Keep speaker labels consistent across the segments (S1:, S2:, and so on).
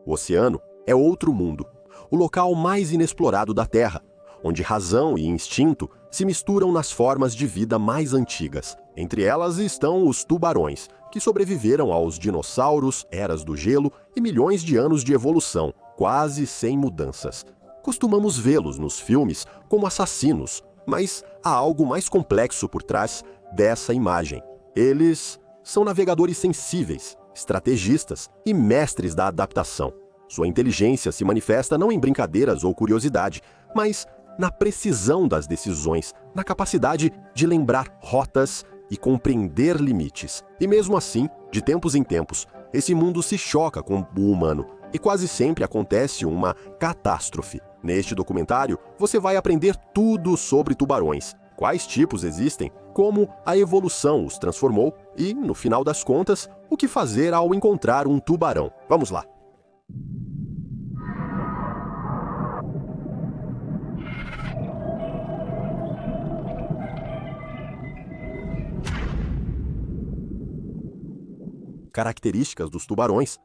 S1: O oceano é outro mundo, o local mais inexplorado da Terra, onde razão e instinto se misturam nas formas de vida mais antigas. Entre elas estão os tubarões, que sobreviveram aos dinossauros, eras do gelo e milhões de anos de evolução, quase sem mudanças. Costumamos vê-los nos filmes como assassinos, mas há algo mais complexo por trás dessa imagem. Eles são navegadores sensíveis, estrategistas e mestres da adaptação. Sua inteligência se manifesta não em brincadeiras ou curiosidade, mas na precisão das decisões, na capacidade de lembrar rotas e compreender limites. E mesmo assim, de tempos em tempos, esse mundo se choca com o humano e quase sempre acontece uma catástrofe. Neste documentário, você vai aprender tudo sobre tubarões, quais tipos existem, como a evolução os transformou e, no final das contas, o que fazer ao encontrar um tubarão. Vamos lá! Características dos tubarões.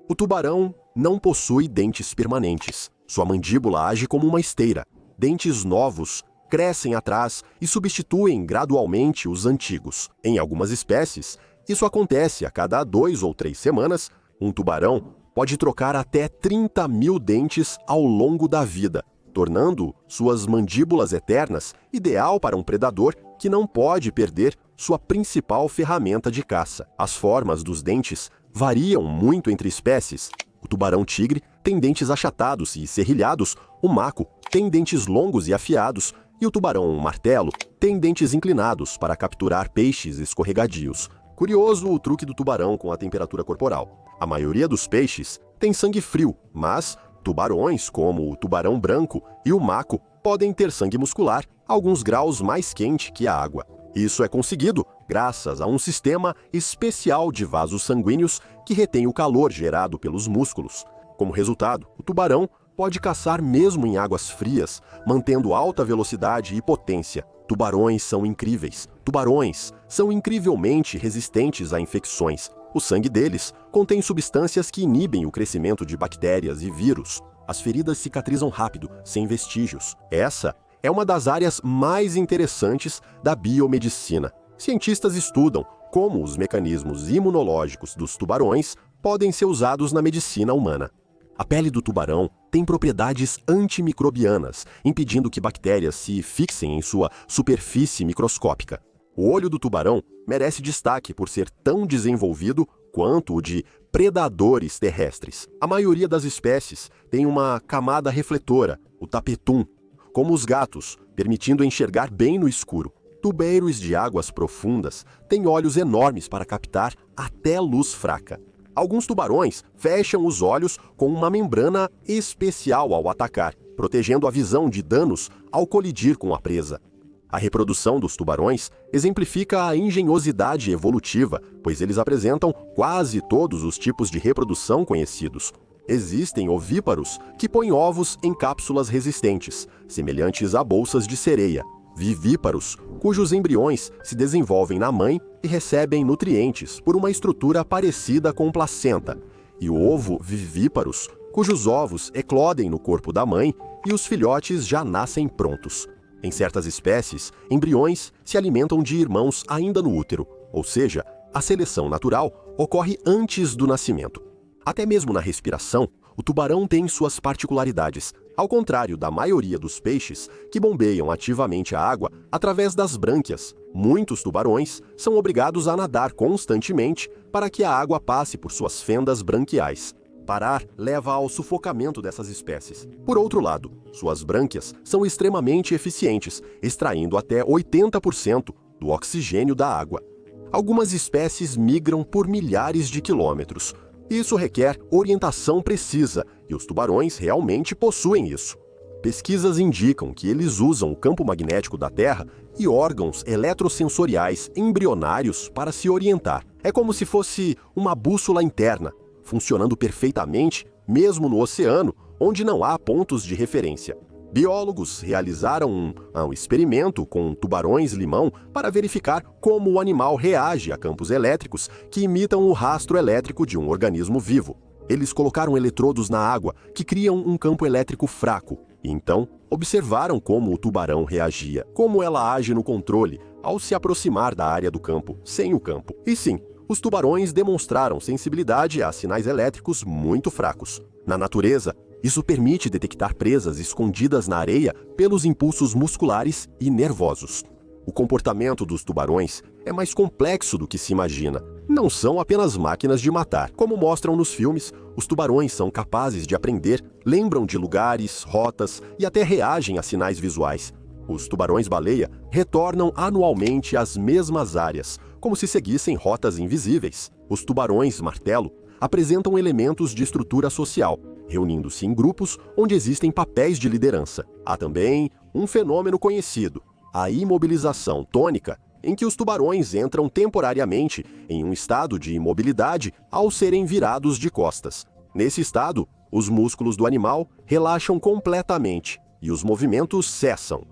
S1: O tubarão não possui dentes permanentes. Sua mandíbula age como uma esteira. Dentes novos crescem atrás e substituem gradualmente os antigos. Em algumas espécies, isso acontece a cada 2 ou 3 semanas. Um tubarão pode trocar até 30 mil dentes ao longo da vida, tornando suas mandíbulas eternas ideal para um predador que não pode perder sua principal ferramenta de caça. As formas dos dentes variam muito entre espécies. O tubarão-tigre tem dentes achatados e serrilhados, o maco tem dentes longos e afiados, e o tubarão-martelo tem dentes inclinados para capturar peixes escorregadios. Curioso o truque do tubarão com a temperatura corporal. A maioria dos peixes tem sangue frio, mas tubarões, como o tubarão branco e o maco, podem ter sangue muscular a alguns graus mais quente que a água. Isso é conseguido graças a um sistema especial de vasos sanguíneos que retém o calor gerado pelos músculos. Como resultado, o tubarão pode caçar mesmo em águas frias, mantendo alta velocidade e potência. Tubarões são incríveis. Tubarões são incrivelmente resistentes a infecções. O sangue deles contém substâncias que inibem o crescimento de bactérias e vírus. As feridas cicatrizam rápido, sem vestígios. Essa é uma das áreas mais interessantes da biomedicina. Cientistas estudam como os mecanismos imunológicos dos tubarões podem ser usados na medicina humana. A pele do tubarão tem propriedades antimicrobianas, impedindo que bactérias se fixem em sua superfície microscópica. O olho do tubarão merece destaque por ser tão desenvolvido quanto o de predadores terrestres. A maioria das espécies tem uma camada refletora, o tapetum, como os gatos, permitindo enxergar bem no escuro. Tubeiros de águas profundas têm olhos enormes para captar até luz fraca. Alguns tubarões fecham os olhos com uma membrana especial ao atacar, protegendo a visão de danos ao colidir com a presa. A reprodução dos tubarões exemplifica a engenhosidade evolutiva, pois eles apresentam quase todos os tipos de reprodução conhecidos. Existem ovíparos que põem ovos em cápsulas resistentes, semelhantes a bolsas de sereia. Vivíparos, cujos embriões se desenvolvem na mãe e recebem nutrientes por uma estrutura parecida com placenta. E ovovivíparos, cujos ovos eclodem no corpo da mãe e os filhotes já nascem prontos. Em certas espécies, embriões se alimentam de irmãos ainda no útero, ou seja, a seleção natural ocorre antes do nascimento. Até mesmo na respiração, o tubarão tem suas particularidades, ao contrário da maioria dos peixes que bombeiam ativamente a água através das brânquias. Muitos tubarões são obrigados a nadar constantemente para que a água passe por suas fendas branquiais. Parar leva ao sufocamento dessas espécies. Por outro lado, suas brânquias são extremamente eficientes, extraindo até 80% do oxigênio da água. Algumas espécies migram por milhares de quilômetros. Isso requer orientação precisa, e os tubarões realmente possuem isso. Pesquisas indicam que eles usam o campo magnético da Terra e órgãos eletrosensoriais embrionários para se orientar. É como se fosse uma bússola interna, funcionando perfeitamente, mesmo no oceano, onde não há pontos de referência. Biólogos realizaram um experimento com tubarões-limão para verificar como o animal reage a campos elétricos que imitam o rastro elétrico de um organismo vivo. Eles colocaram eletrodos na água que criam um campo elétrico fraco e então observaram como o tubarão reagia, como ela age no controle ao se aproximar da área do campo, sem o campo. E sim, os tubarões demonstraram sensibilidade a sinais elétricos muito fracos. Na natureza, isso permite detectar presas escondidas na areia pelos impulsos musculares e nervosos. O comportamento dos tubarões é mais complexo do que se imagina. Não são apenas máquinas de matar. Como mostram nos filmes, os tubarões são capazes de aprender, lembram de lugares, rotas e até reagem a sinais visuais. Os tubarões-baleia retornam anualmente às mesmas áreas, como se seguissem rotas invisíveis. Os tubarões-martelo apresentam elementos de estrutura social, reunindo-se em grupos onde existem papéis de liderança. Há também um fenômeno conhecido, a imobilização tônica, em que os tubarões entram temporariamente em um estado de imobilidade ao serem virados de costas. Nesse estado, os músculos do animal relaxam completamente e os movimentos cessam.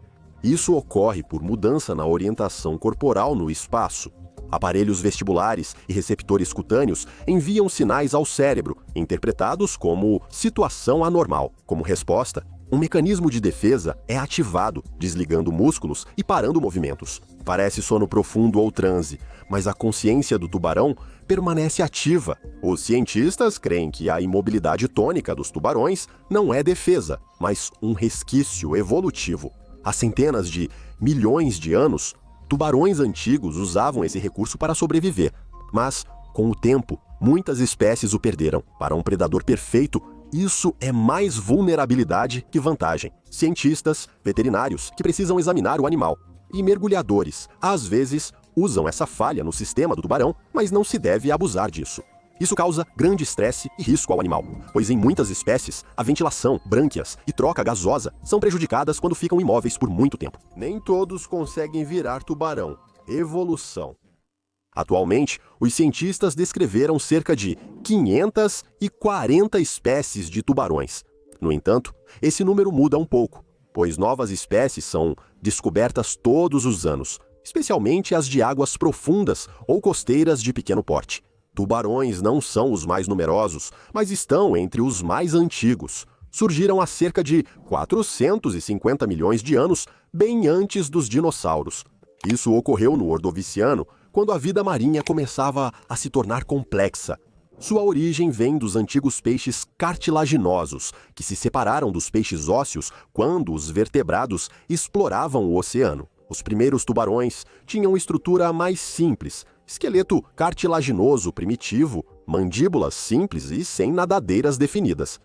S1: Isso ocorre por mudança na orientação corporal no espaço. Aparelhos vestibulares e receptores cutâneos enviam sinais ao cérebro, interpretados como situação anormal. Como resposta, um mecanismo de defesa é ativado, desligando músculos e parando movimentos. Parece sono profundo ou transe, mas a consciência do tubarão permanece ativa. Os cientistas creem que a imobilidade tônica dos tubarões não é defesa, mas um resquício evolutivo. Há centenas de milhões de anos, tubarões antigos usavam esse recurso para sobreviver. Mas, com o tempo, muitas espécies o perderam. Para um predador perfeito, isso é mais vulnerabilidade que vantagem. Cientistas, veterinários que precisam examinar o animal e mergulhadores, às vezes, usam essa falha no sistema do tubarão, mas não se deve abusar disso. Isso causa grande estresse e risco ao animal, pois em muitas espécies, a ventilação, brânquias e troca gasosa são prejudicadas quando ficam imóveis por muito tempo. Nem todos conseguem virar tubarão. Evolução. Atualmente, os cientistas descreveram cerca de 540 espécies de tubarões. No entanto, esse número muda um pouco, pois novas espécies são descobertas todos os anos, especialmente as de águas profundas ou costeiras de pequeno porte. Tubarões não são os mais numerosos, mas estão entre os mais antigos. Surgiram há cerca de 450 milhões de anos, bem antes dos dinossauros. Isso ocorreu no Ordoviciano, quando a vida marinha começava a se tornar complexa. Sua origem vem dos antigos peixes cartilaginosos, que se separaram dos peixes ósseos quando os vertebrados exploravam o oceano. Os primeiros tubarões tinham estrutura mais simples, esqueleto cartilaginoso primitivo, mandíbulas simples e sem nadadeiras definidas.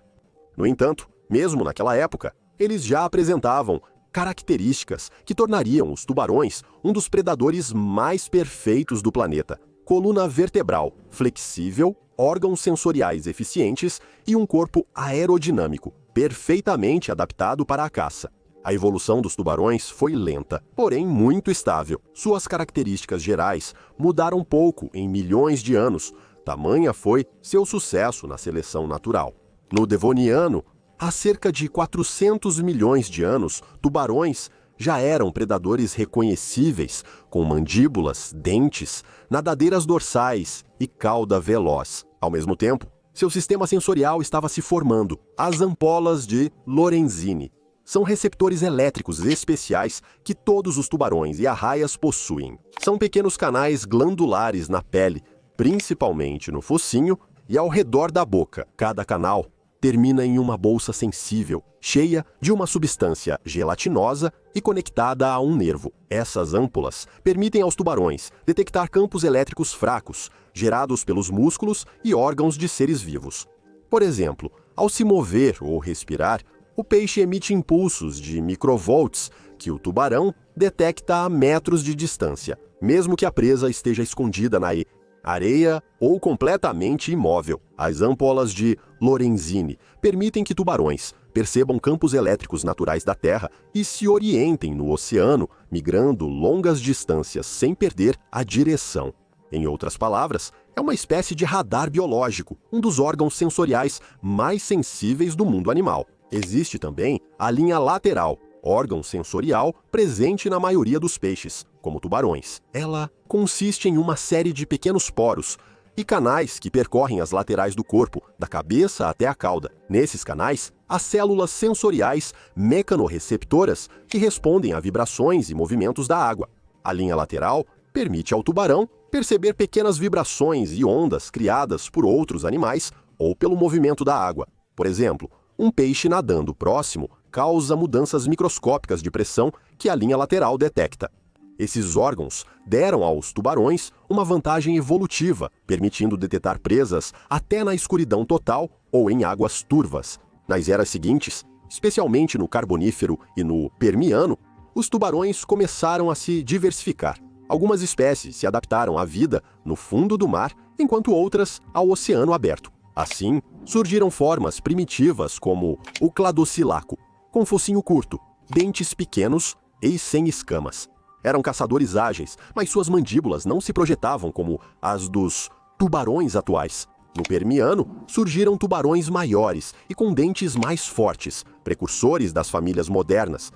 S1: No entanto, mesmo naquela época, eles já apresentavam características que tornariam os tubarões um dos predadores mais perfeitos do planeta. Coluna vertebral flexível, órgãos sensoriais eficientes e um corpo aerodinâmico, perfeitamente adaptado para a caça. A evolução dos tubarões foi lenta, porém muito estável. Suas características gerais mudaram pouco em milhões de anos. Tamanha foi seu sucesso na seleção natural. No Devoniano, há cerca de 400 milhões de anos, tubarões já eram predadores reconhecíveis, com mandíbulas, dentes, nadadeiras dorsais e cauda veloz. Ao mesmo tempo, seu sistema sensorial estava se formando. As ampolas de Lorenzini são receptores elétricos especiais que todos os tubarões e arraias possuem. São pequenos canais glandulares na pele, principalmente no focinho e ao redor da boca. Cada canal termina em uma bolsa sensível, cheia de uma substância gelatinosa e conectada a um nervo. Essas âmpulas permitem aos tubarões detectar campos elétricos fracos, gerados pelos músculos e órgãos de seres vivos. Por exemplo, ao se mover ou respirar, o peixe emite impulsos de microvolts que o tubarão detecta a metros de distância, mesmo que a presa esteja escondida na areia ou completamente imóvel. As ampolas de Lorenzini permitem que tubarões percebam campos elétricos naturais da Terra e se orientem no oceano, migrando longas distâncias sem perder a direção. Em outras palavras, é uma espécie de radar biológico, um dos órgãos sensoriais mais sensíveis do mundo animal. Existe também a linha lateral, órgão sensorial presente na maioria dos peixes, como tubarões. Ela consiste em uma série de pequenos poros e canais que percorrem as laterais do corpo, da cabeça até a cauda. Nesses canais, há células sensoriais mecanorreceptoras que respondem a vibrações e movimentos da água. A linha lateral permite ao tubarão perceber pequenas vibrações e ondas criadas por outros animais ou pelo movimento da água. Por exemplo, um peixe nadando próximo causa mudanças microscópicas de pressão que a linha lateral detecta. Esses órgãos deram aos tubarões uma vantagem evolutiva, permitindo detectar presas até na escuridão total ou em águas turvas. Nas eras seguintes, especialmente no Carbonífero e no Permiano, os tubarões começaram a se diversificar. Algumas espécies se adaptaram à vida no fundo do mar, enquanto outras ao oceano aberto. Assim, surgiram formas primitivas como o cladocilaco, com focinho curto, dentes pequenos e sem escamas. Eram caçadores ágeis, mas suas mandíbulas não se projetavam como as dos tubarões atuais. No Permiano, surgiram tubarões maiores e com dentes mais fortes, precursores das famílias modernas.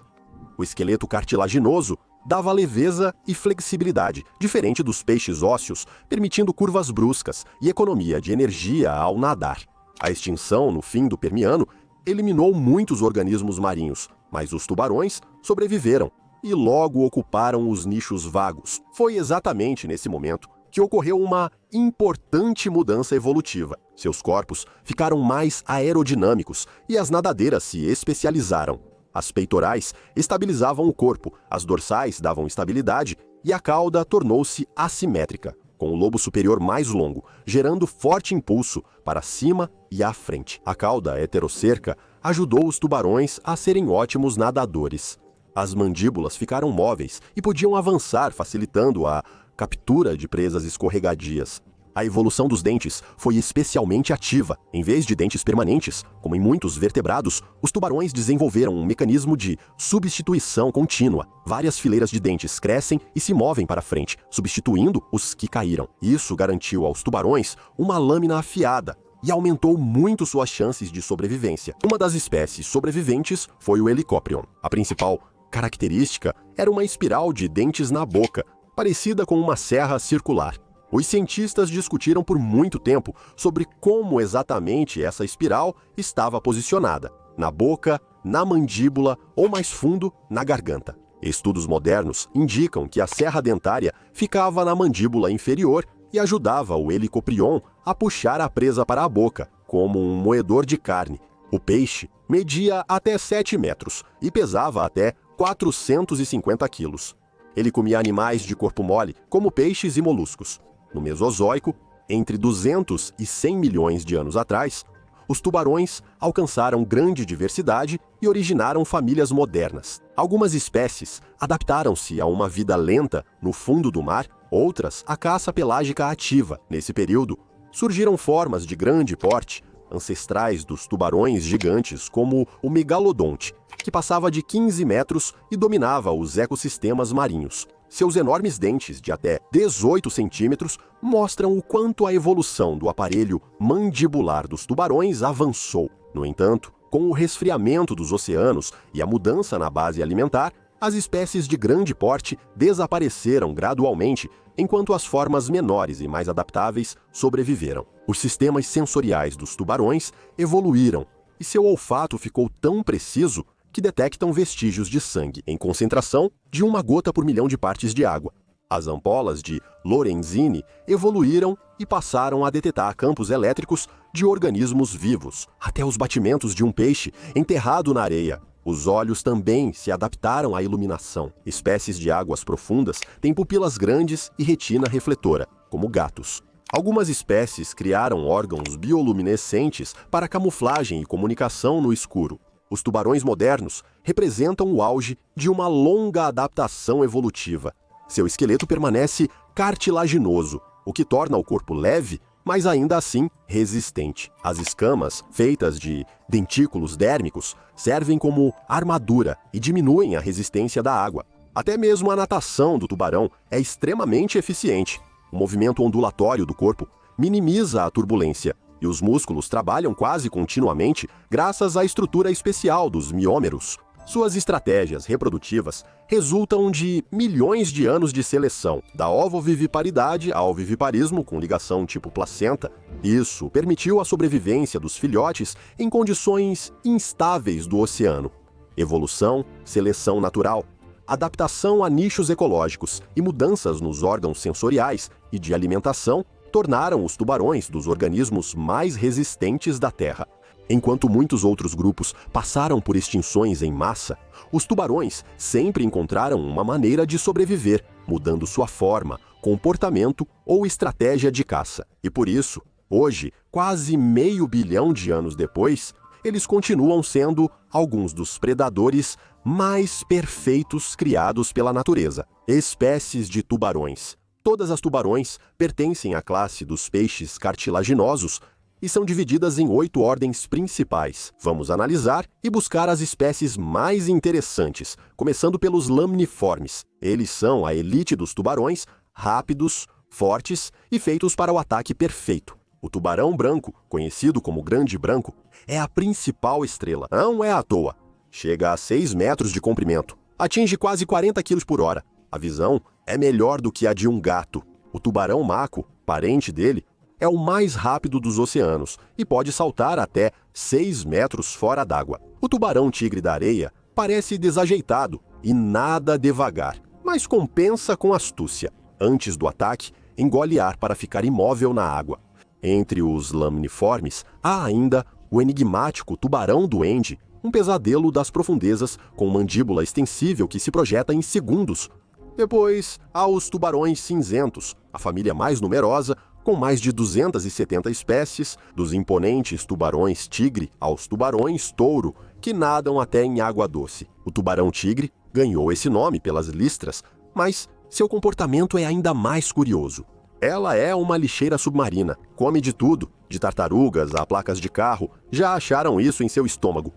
S1: O esqueleto cartilaginoso dava leveza e flexibilidade, diferente dos peixes ósseos, permitindo curvas bruscas e economia de energia ao nadar. A extinção no fim do Permiano eliminou muitos organismos marinhos, mas os tubarões sobreviveram e logo ocuparam os nichos vagos. Foi exatamente nesse momento que ocorreu uma importante mudança evolutiva. Seus corpos ficaram mais aerodinâmicos e as nadadeiras se especializaram. As peitorais estabilizavam o corpo, as dorsais davam estabilidade e a cauda tornou-se assimétrica, com o lobo superior mais longo, gerando forte impulso para cima e à frente. A cauda heterocerca ajudou os tubarões a serem ótimos nadadores. As mandíbulas ficaram móveis e podiam avançar, facilitando a captura de presas escorregadias. A evolução dos dentes foi especialmente ativa. Em vez de dentes permanentes, como em muitos vertebrados, os tubarões desenvolveram um mecanismo de substituição contínua. Várias fileiras de dentes crescem e se movem para frente, substituindo os que caíram. Isso garantiu aos tubarões uma lâmina afiada e aumentou muito suas chances de sobrevivência. Uma das espécies sobreviventes foi o Helicoprion. A principal característica era uma espiral de dentes na boca, parecida com uma serra circular. Os cientistas discutiram por muito tempo sobre como exatamente essa espiral estava posicionada, na boca, na mandíbula ou mais fundo, na garganta. Estudos modernos indicam que a serra dentária ficava na mandíbula inferior e ajudava o Helicoprion a puxar a presa para a boca, como um moedor de carne. O peixe media até 7 metros e pesava até 450 quilos. Ele comia animais de corpo mole, como peixes e moluscos. No Mesozoico, entre 200 e 100 milhões de anos atrás, os tubarões alcançaram grande diversidade e originaram famílias modernas. Algumas espécies adaptaram-se a uma vida lenta no fundo do mar, outras à caça pelágica ativa. Nesse período, surgiram formas de grande porte, ancestrais dos tubarões gigantes, como o megalodonte, que passava de 15 metros e dominava os ecossistemas marinhos. Seus enormes dentes, de até 18 centímetros, mostram o quanto a evolução do aparelho mandibular dos tubarões avançou. No entanto, com o resfriamento dos oceanos e a mudança na base alimentar, as espécies de grande porte desapareceram gradualmente, enquanto as formas menores e mais adaptáveis sobreviveram. Os sistemas sensoriais dos tubarões evoluíram e seu olfato ficou tão preciso que detectam vestígios de sangue em concentração de 1 gota por milhão de partes de água. As ampolas de Lorenzini evoluíram e passaram a detectar campos elétricos de organismos vivos, até os batimentos de um peixe enterrado na areia. Os olhos também se adaptaram à iluminação. Espécies de águas profundas têm pupilas grandes e retina refletora, como gatos. Algumas espécies criaram órgãos bioluminescentes para camuflagem e comunicação no escuro. Os tubarões modernos representam o auge de uma longa adaptação evolutiva. Seu esqueleto permanece cartilaginoso, o que torna o corpo leve, mas ainda assim resistente. As escamas, feitas de dentículos dérmicos, servem como armadura e diminuem a resistência da água. Até mesmo a natação do tubarão é extremamente eficiente. O movimento ondulatório do corpo minimiza a turbulência, e os músculos trabalham quase continuamente graças à estrutura especial dos miômeros. Suas estratégias reprodutivas resultam de milhões de anos de seleção, da ovoviviparidade ao viviparismo com ligação tipo placenta. Isso permitiu a sobrevivência dos filhotes em condições instáveis do oceano. Evolução, seleção natural, adaptação a nichos ecológicos e mudanças nos órgãos sensoriais e de alimentação tornaram os tubarões dos organismos mais resistentes da Terra. Enquanto muitos outros grupos passaram por extinções em massa, os tubarões sempre encontraram uma maneira de sobreviver, mudando sua forma, comportamento ou estratégia de caça. E por isso, hoje, quase meio bilhão de anos depois, eles continuam sendo alguns dos predadores mais perfeitos criados pela natureza. Espécies de tubarões. Todas as tubarões pertencem à classe dos peixes cartilaginosos e são divididas em 8 ordens principais. Vamos analisar e buscar as espécies mais interessantes, começando pelos lamniformes. Eles são a elite dos tubarões, rápidos, fortes e feitos para o ataque perfeito. O tubarão branco, conhecido como grande branco, é a principal estrela. Não é à toa. Chega a 6 metros de comprimento. Atinge quase 40 km por hora. A visão é melhor do que a de um gato. O tubarão maco, parente dele, é o mais rápido dos oceanos e pode saltar até 6 metros fora d'água. O tubarão tigre da areia parece desajeitado e nada devagar, mas compensa com astúcia. Antes do ataque, engole ar para ficar imóvel na água. Entre os lamniformes, há ainda o enigmático tubarão-duende, um pesadelo das profundezas com mandíbula extensível que se projeta em segundos. Depois, há os tubarões cinzentos, a família mais numerosa, com mais de 270 espécies, dos imponentes tubarões-tigre aos tubarões-touro, que nadam até em água doce. O tubarão-tigre ganhou esse nome pelas listras, mas seu comportamento é ainda mais curioso. Ela é uma lixeira submarina, come de tudo, de tartarugas a placas de carro, já acharam isso em seu estômago.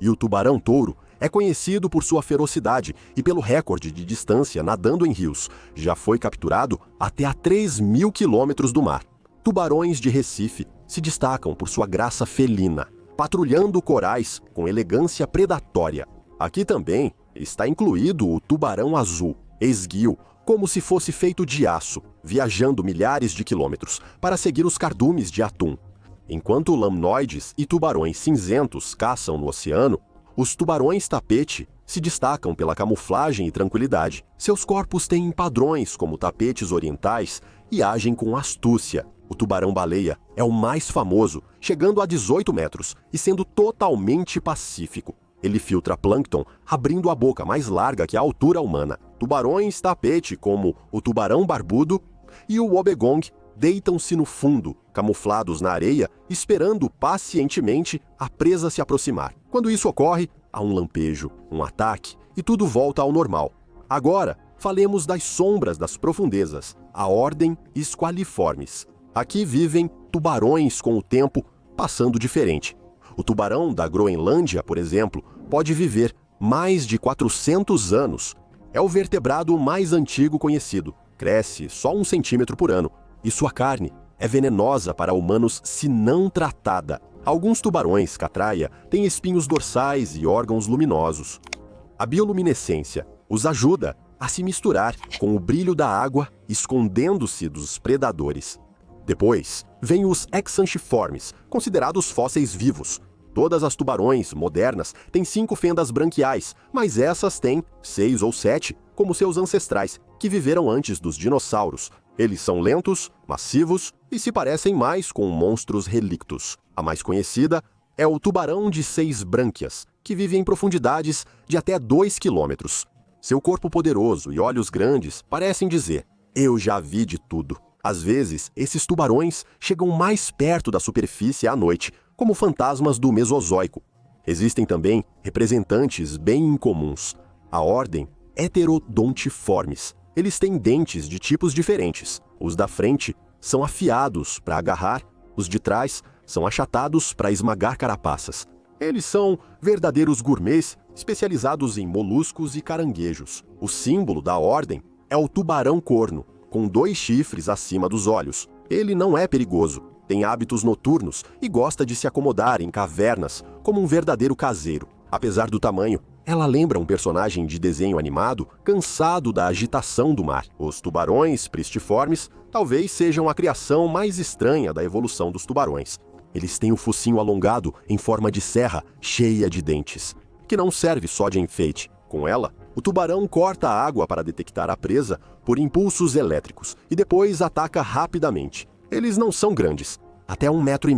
S1: E o tubarão-touro é conhecido por sua ferocidade e pelo recorde de distância nadando em rios. Já foi capturado até a 3.000 quilômetros do mar. Tubarões de Recife se destacam por sua graça felina, patrulhando corais com elegância predatória. Aqui também está incluído o tubarão azul, esguio, como se fosse feito de aço, viajando milhares de quilômetros para seguir os cardumes de atum. Enquanto lamnoides e tubarões cinzentos caçam no oceano, os tubarões-tapete se destacam pela camuflagem e tranquilidade. Seus corpos têm padrões como tapetes orientais e agem com astúcia. O tubarão-baleia é o mais famoso, chegando a 18 metros e sendo totalmente pacífico. Ele filtra plâncton, abrindo a boca mais larga que a altura humana. Tubarões-tapete, como o tubarão barbudo e o wobegong, deitam-se no fundo, camuflados na areia, esperando pacientemente a presa se aproximar. Quando isso ocorre, há um lampejo, um ataque e tudo volta ao normal. Agora, falemos das sombras das profundezas, a ordem Squaliformes. Aqui vivem tubarões com o tempo passando diferente. O tubarão da Groenlândia, por exemplo, pode viver mais de 400 anos. É o vertebrado mais antigo conhecido. Cresce só 1 centímetro por ano. E sua carne é venenosa para humanos se não tratada. Alguns tubarões catraia têm espinhos dorsais e órgãos luminosos. A bioluminescência os ajuda a se misturar com o brilho da água, escondendo-se dos predadores. Depois, vem os exantiformes, considerados fósseis vivos. Todas as tubarões modernas têm 5 fendas branquiais, mas essas têm 6 ou 7, como seus ancestrais, que viveram antes dos dinossauros. Eles são lentos, massivos e se parecem mais com monstros relictos. A mais conhecida é o tubarão de 6 brânquias, que vive em profundidades de até 2 quilômetros. Seu corpo poderoso e olhos grandes parecem dizer: "Eu já vi de tudo." Às vezes, esses tubarões chegam mais perto da superfície à noite, como fantasmas do Mesozoico. Existem também representantes bem incomuns. A ordem Heterodontiformes. Eles têm dentes de tipos diferentes. Os da frente são afiados para agarrar, os de trás são achatados para esmagar carapaças. Eles são verdadeiros gourmets especializados em moluscos e caranguejos. O símbolo da ordem é o tubarão-corno, com 2 chifres acima dos olhos. Ele não é perigoso, tem hábitos noturnos e gosta de se acomodar em cavernas como um verdadeiro caseiro. Apesar do tamanho, Ela lembra um personagem de desenho animado cansado da agitação do mar. Os tubarões pristiformes talvez sejam a criação mais estranha da evolução dos tubarões. Eles têm o focinho alongado em forma de serra cheia de dentes, que não serve só de enfeite. Com ela, o tubarão corta a água para detectar a presa por impulsos elétricos e depois ataca rapidamente. Eles não são grandes, até 1,5 metro,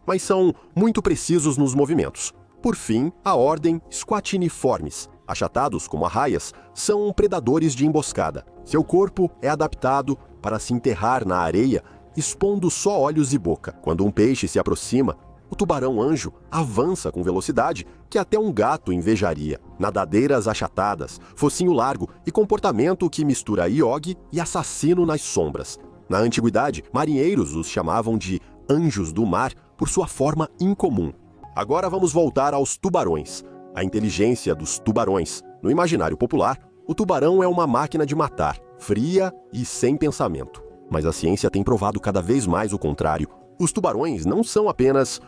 S1: mas são muito precisos nos movimentos. Por fim, a ordem Squatiniformes, achatados como arraias, são predadores de emboscada. Seu corpo é adaptado para se enterrar na areia, expondo só olhos e boca. Quando um peixe se aproxima, o tubarão-anjo avança com velocidade que até um gato invejaria. Nadadeiras achatadas, focinho largo e comportamento que mistura iogue e assassino nas sombras. Na antiguidade, marinheiros os chamavam de anjos do mar por sua forma incomum. Agora vamos voltar aos tubarões. A inteligência dos tubarões. No imaginário popular, o tubarão é uma máquina de matar, fria e sem pensamento. Mas a ciência tem provado cada vez mais o contrário. Os tubarões não são apenas...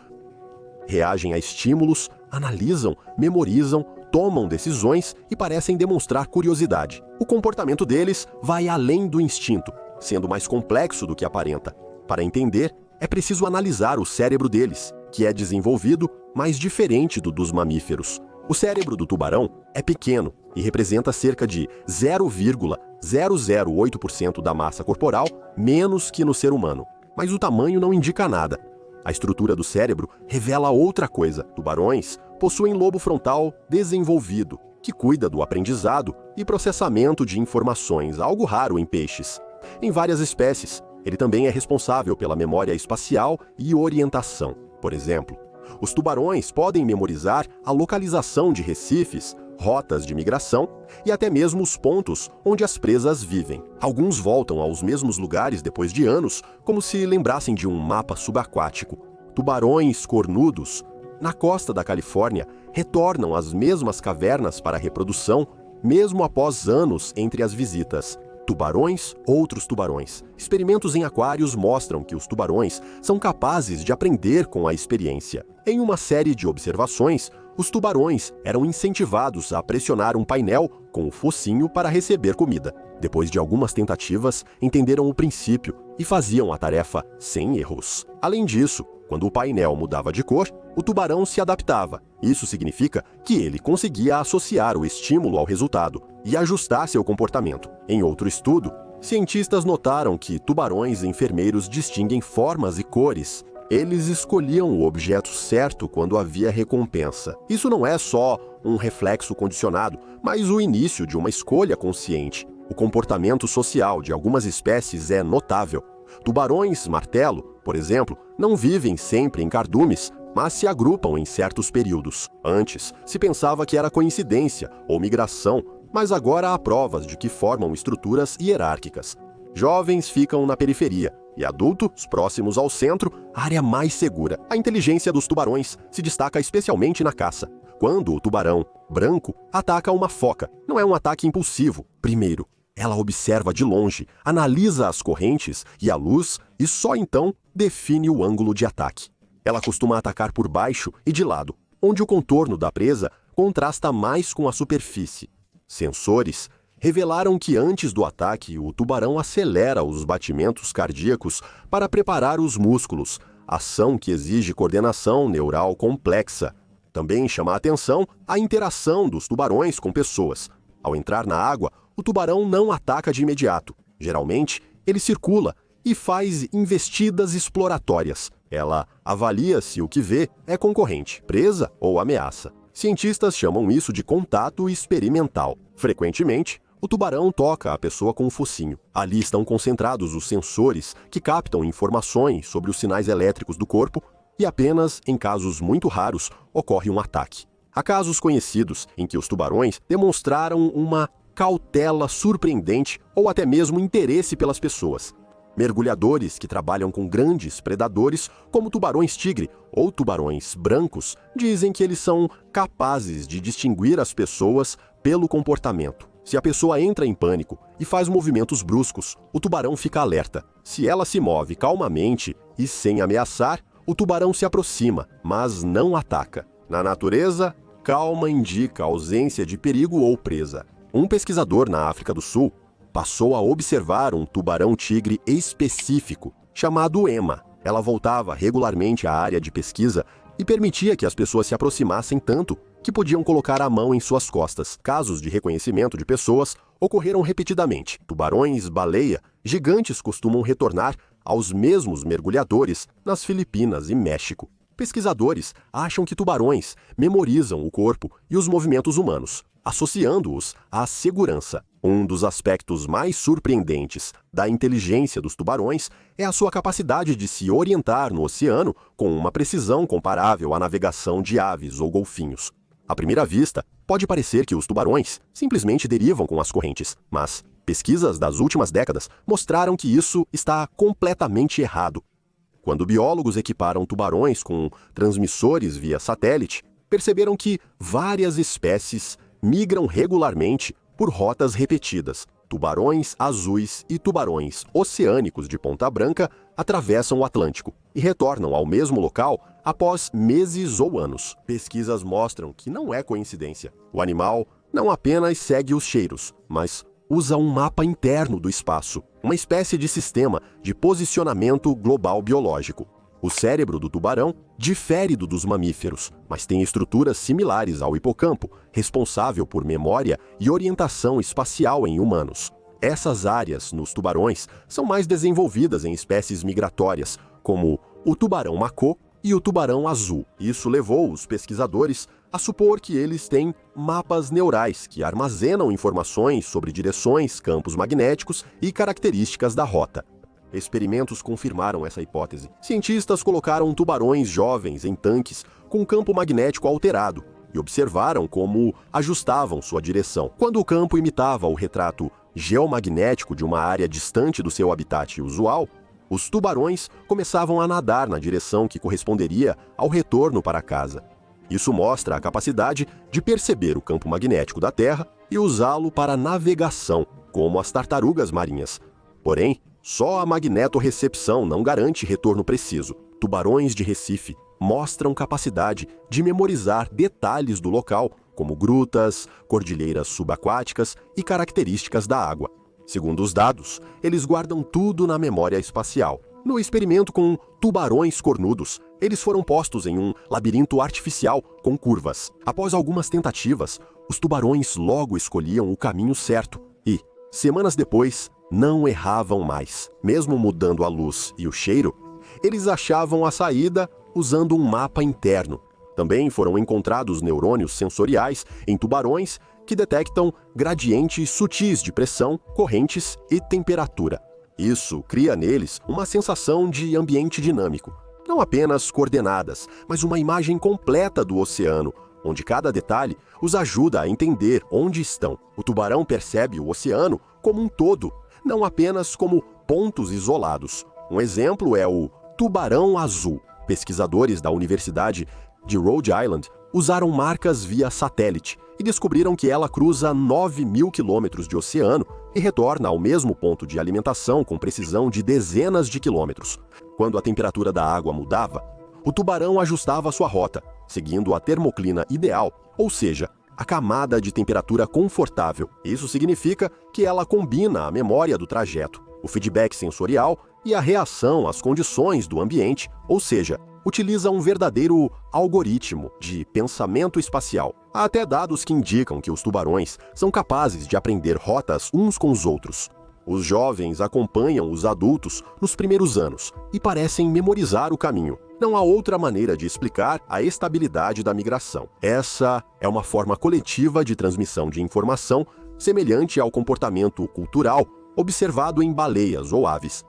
S1: reagem a estímulos, analisam, memorizam, tomam decisões e parecem demonstrar curiosidade. O comportamento deles vai além do instinto, sendo mais complexo do que aparenta. Para entender, é preciso analisar o cérebro deles, que é desenvolvido, mas diferente do dos mamíferos. O cérebro do tubarão é pequeno e representa cerca de 0,008% da massa corporal, menos que no ser humano. Mas o tamanho não indica nada. A estrutura do cérebro revela outra coisa. Tubarões possuem lobo frontal desenvolvido, que cuida do aprendizado e processamento de informações, algo raro em peixes. Em várias espécies, ele também é responsável pela memória espacial e orientação. Por exemplo, os tubarões podem memorizar a localização de recifes, rotas de migração e até mesmo os pontos onde as presas vivem. Alguns voltam aos mesmos lugares depois de anos, como se lembrassem de um mapa subaquático. Tubarões cornudos, na costa da Califórnia, retornam às mesmas cavernas para a reprodução, mesmo após anos entre as visitas. Tubarões, outros tubarões. Experimentos em aquários mostram que os tubarões são capazes de aprender com a experiência. Em uma série de observações, os tubarões eram incentivados a pressionar um painel com o focinho para receber comida. Depois de algumas tentativas, entenderam o princípio e faziam a tarefa sem erros. Além disso, quando o painel mudava de cor, o tubarão se adaptava. Isso significa que ele conseguia associar o estímulo ao resultado e ajustar seu comportamento. Em outro estudo, cientistas notaram que tubarões enfermeiros distinguem formas e cores. Eles escolhiam o objeto certo quando havia recompensa. Isso não é só um reflexo condicionado, mas o início de uma escolha consciente. O comportamento social de algumas espécies é notável. Tubarões martelo, por exemplo, não vivem sempre em cardumes, mas se agrupam em certos períodos. Antes, se pensava que era coincidência ou migração, mas agora há provas de que formam estruturas hierárquicas. Jovens ficam na periferia e adultos próximos ao centro, área mais segura. A inteligência dos tubarões se destaca especialmente na caça. Quando o tubarão branco ataca uma foca, não é um ataque impulsivo. Primeiro, ela observa de longe, analisa as correntes e a luz e só então define o ângulo de ataque. Ela costuma atacar por baixo e de lado, onde o contorno da presa contrasta mais com a superfície. Sensores revelaram que antes do ataque, o tubarão acelera os batimentos cardíacos para preparar os músculos, ação que exige coordenação neural complexa. Também chama a atenção a interação dos tubarões com pessoas. Ao entrar na água, o tubarão não ataca de imediato. Geralmente, ele circula e faz investidas exploratórias. Ela avalia se o que vê é concorrente, presa ou ameaça. Cientistas chamam isso de contato experimental. Frequentemente, o tubarão toca a pessoa com o focinho. Ali estão concentrados os sensores que captam informações sobre os sinais elétricos do corpo e apenas em casos muito raros ocorre um ataque. Há casos conhecidos em que os tubarões demonstraram uma cautela surpreendente ou até mesmo interesse pelas pessoas. Mergulhadores que trabalham com grandes predadores, como tubarões-tigre ou tubarões brancos, dizem que eles são capazes de distinguir as pessoas pelo comportamento. Se a pessoa entra em pânico e faz movimentos bruscos, o tubarão fica alerta. Se ela se move calmamente e sem ameaçar, o tubarão se aproxima, mas não ataca. Na natureza, calma indica ausência de perigo ou presa. Um pesquisador na África do Sul passou a observar um tubarão-tigre específico, chamado Ema. Ela voltava regularmente à área de pesquisa e permitia que as pessoas se aproximassem tanto que podiam colocar a mão em suas costas. Casos de reconhecimento de pessoas ocorreram repetidamente. Tubarões-baleia gigantes costumam retornar aos mesmos mergulhadores nas Filipinas e México. Pesquisadores acham que tubarões memorizam o corpo e os movimentos humanos, associando-os à segurança. Um dos aspectos mais surpreendentes da inteligência dos tubarões é a sua capacidade de se orientar no oceano com uma precisão comparável à navegação de aves ou golfinhos. À primeira vista, pode parecer que os tubarões simplesmente derivam com as correntes, mas pesquisas das últimas décadas mostraram que isso está completamente errado. Quando biólogos equiparam tubarões com transmissores via satélite, perceberam que várias espécies migram regularmente por rotas repetidas. Tubarões azuis e tubarões oceânicos de ponta branca atravessam o Atlântico e retornam ao mesmo local após meses ou anos. Pesquisas mostram que não é coincidência. O animal não apenas segue os cheiros, mas usa um mapa interno do espaço, uma espécie de sistema de posicionamento global biológico. O cérebro do tubarão difere do dos mamíferos, mas tem estruturas similares ao hipocampo, responsável por memória e orientação espacial em humanos. Essas áreas nos tubarões são mais desenvolvidas em espécies migratórias, como o tubarão-macô e o tubarão azul. Isso levou os pesquisadores a supor que eles têm mapas neurais que armazenam informações sobre direções, campos magnéticos e características da rota. Experimentos confirmaram essa hipótese. Cientistas colocaram tubarões jovens em tanques com campo magnético alterado e observaram como ajustavam sua direção. Quando o campo imitava o retrato geomagnético de uma área distante do seu habitat usual, os tubarões começavam a nadar na direção que corresponderia ao retorno para casa. Isso mostra a capacidade de perceber o campo magnético da Terra e usá-lo para navegação, como as tartarugas marinhas. Porém, só a magnetorrecepção não garante retorno preciso. Tubarões de Recife mostram capacidade de memorizar detalhes do local, como grutas, cordilheiras subaquáticas e características da água. Segundo os dados, eles guardam tudo na memória espacial. No experimento com tubarões cornudos, eles foram postos em um labirinto artificial com curvas. Após algumas tentativas, os tubarões logo escolhiam o caminho certo e, semanas depois, não erravam mais. Mesmo mudando a luz e o cheiro, eles achavam a saída usando um mapa interno. Também foram encontrados neurônios sensoriais em tubarões que detectam gradientes sutis de pressão, correntes e temperatura. Isso cria neles uma sensação de ambiente dinâmico. Não apenas coordenadas, mas uma imagem completa do oceano, onde cada detalhe os ajuda a entender onde estão. O tubarão percebe o oceano como um todo, não apenas como pontos isolados. Um exemplo é o tubarão azul. Pesquisadores da Universidade de Rhode Island usaram marcas via satélite e descobriram que ela cruza 9.000 quilômetros de oceano e retorna ao mesmo ponto de alimentação com precisão de dezenas de quilômetros. Quando a temperatura da água mudava, o tubarão ajustava sua rota, seguindo a termoclina ideal, ou seja, a camada de temperatura confortável. Isso significa que ela combina a memória do trajeto, o feedback sensorial e a reação às condições do ambiente, ou seja, utiliza um verdadeiro algoritmo de pensamento espacial. Há até dados que indicam que os tubarões são capazes de aprender rotas uns com os outros. Os jovens acompanham os adultos nos primeiros anos e parecem memorizar o caminho. Não há outra maneira de explicar a estabilidade da migração. Essa é uma forma coletiva de transmissão de informação semelhante ao comportamento cultural observado em baleias ou aves.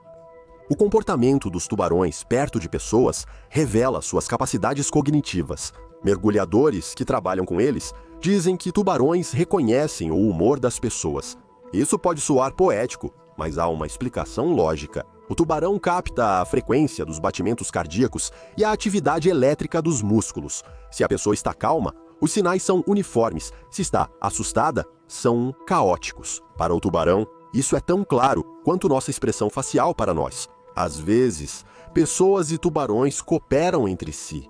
S1: O comportamento dos tubarões perto de pessoas revela suas capacidades cognitivas. Mergulhadores que trabalham com eles dizem que tubarões reconhecem o humor das pessoas. Isso pode soar poético, mas há uma explicação lógica. O tubarão capta a frequência dos batimentos cardíacos e a atividade elétrica dos músculos. Se a pessoa está calma, os sinais são uniformes. Se está assustada, são caóticos. Para o tubarão, isso é tão claro quanto nossa expressão facial para nós. Às vezes, pessoas e tubarões cooperam entre si.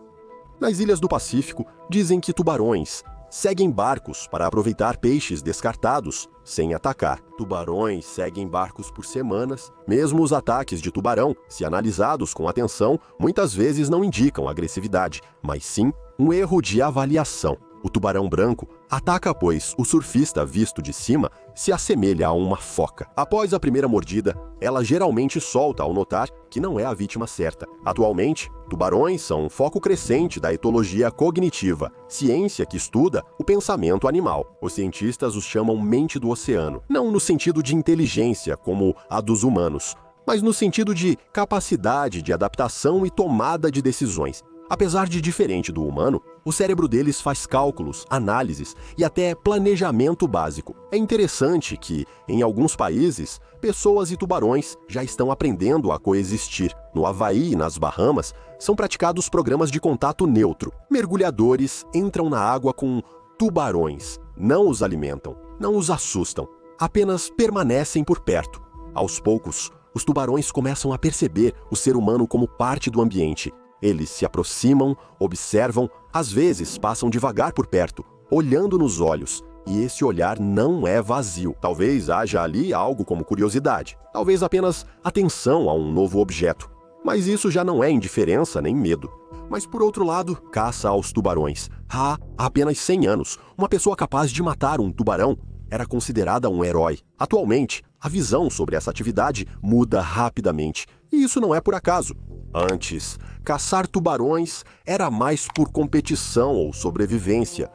S1: Nas ilhas do Pacífico, dizem que tubarões seguem barcos para aproveitar peixes descartados sem atacar. Tubarões seguem barcos por semanas. Mesmo os ataques de tubarão, se analisados com atenção, muitas vezes não indicam agressividade, mas sim um erro de avaliação. O tubarão branco ataca pois o surfista visto de cima se assemelha a uma foca. Após a primeira mordida, ela geralmente solta ao notar que não é a vítima certa. Atualmente, tubarões são um foco crescente da etologia cognitiva, ciência que estuda o pensamento animal. Os cientistas os chamam mente do oceano, não no sentido de inteligência como a dos humanos, mas no sentido de capacidade de adaptação e tomada de decisões. Apesar de diferente do humano, o cérebro deles faz cálculos, análises e até planejamento básico. É interessante que, em alguns países, pessoas e tubarões já estão aprendendo a coexistir. No Havaí e nas Bahamas, são praticados programas de contato neutro. Mergulhadores entram na água com tubarões. Não os alimentam, não os assustam, apenas permanecem por perto. Aos poucos, os tubarões começam a perceber o ser humano como parte do ambiente. Eles se aproximam, observam, às vezes passam devagar por perto, olhando nos olhos, e esse olhar não é vazio. Talvez haja ali algo como curiosidade, talvez apenas atenção a um novo objeto. Mas isso já não é indiferença nem medo. Mas por outro lado, caça aos tubarões. Há apenas 100 anos, uma pessoa capaz de matar um tubarão era considerada um herói. Atualmente, a visão sobre essa atividade muda rapidamente, e isso não é por acaso. Antes, caçar tubarões era mais por competição ou sobrevivência.